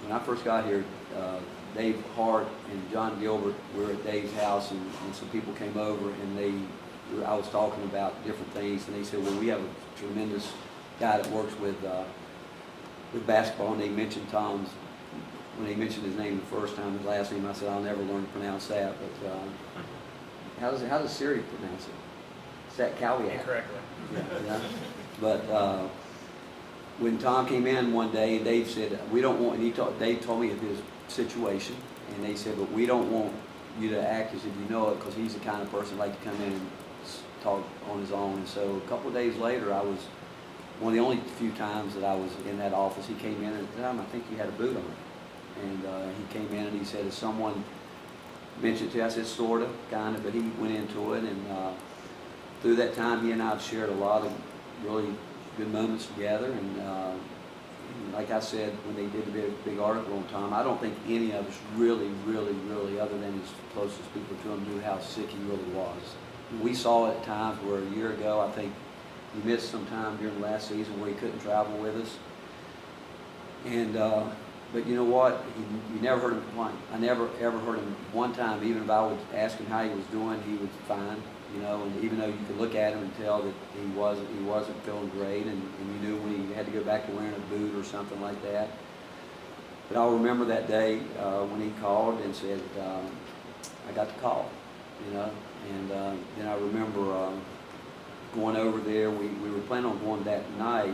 when I first got here, Dave Hart and John Gilbert were at Dave's house, and some people came over, and I was talking about different things, and they said, well, we have a tremendous guy that works with basketball, and they mentioned Tom's, when they mentioned his name the first time, his last name, I said, I'll never learn to pronounce that, but how does Siri pronounce it? Satkowiak. Incorrectly. Yeah. But when Tom came in one day, Dave said, we don't want, and Dave told me of his situation, and they said, but we don't want you to act as if you know it, because he's the kind of person that like to come in and talk on his own. And so a couple of days later, I was, one of the only few times that I was in that office, he came in, and at the time I think he had a boot on. And he came in and he said, has someone mentioned to you? I said, sort of, kind of, but he went into it, and through that time, he and I have shared a lot of really good moments together. And like I said, when they did the big article on Tom, I don't think any of us really, other than his closest people to him, knew how sick he really was. We saw it at times where a year ago, I think he missed some time during the last season where he couldn't travel with us. And but you know what? You never heard him complain. I never ever heard him one time, even if I would ask him how he was doing, he was fine. You know, and even though you could look at him and tell that he wasn't feeling great, and you knew when he had to go back to wearing a boot or something like that. But I'll remember that day when he called and said, I got the call, you know, and then I remember going over there. We were planning on going that night,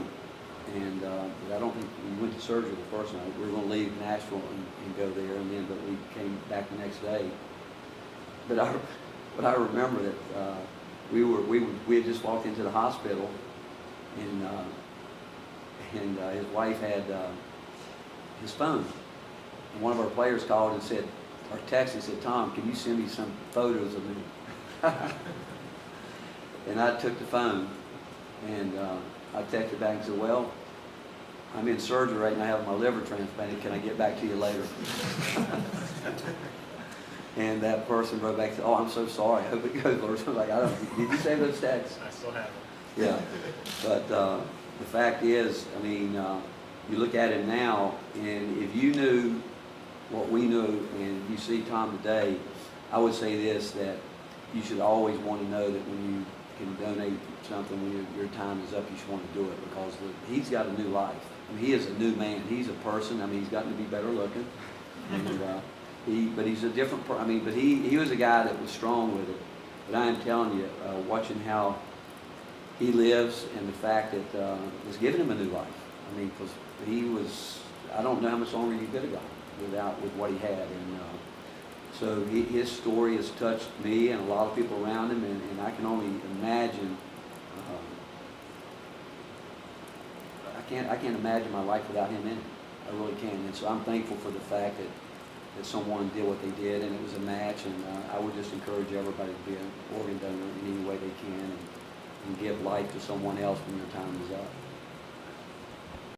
and I don't think we went to surgery the first night. We were going to leave Nashville and go there, and then but we came back the next day. But I remember that we had just walked into the hospital, and his wife had his phone, and one of our players called and said, or texted and said, Tom, can you send me some photos of me? And I took the phone, and I texted back and said, well, I'm in surgery right now, having my liver transplanted. Can I get back to you later? And that person wrote back and said, oh, I'm so sorry. I hope it goes worse. I was like, did you save those texts? I still have them. Yeah. But the fact is, I mean, you look at him now, and if you knew what we knew, and you see Tom today, I would say this, that you should always want to know that when you can donate something, when your time is up, you should want to do it, because he's got a new life. I mean, he is a new man. He's a person. I mean, he's gotten to be better looking. And, but he's a different I mean, but he was a guy that was strong with it. But I am telling you, watching how he lives, and the fact that it's given him a new life. I mean, because he was, I don't know how much longer you could have gone with what he had. And so his story has touched me and a lot of people around him, and I can only imagine. I can't imagine my life without him in it. I really can. And so I'm thankful for the fact that someone did what they did, and it was a match. And I would just encourage everybody to be an organ donor in any way they can, and give life to someone else when your time is up.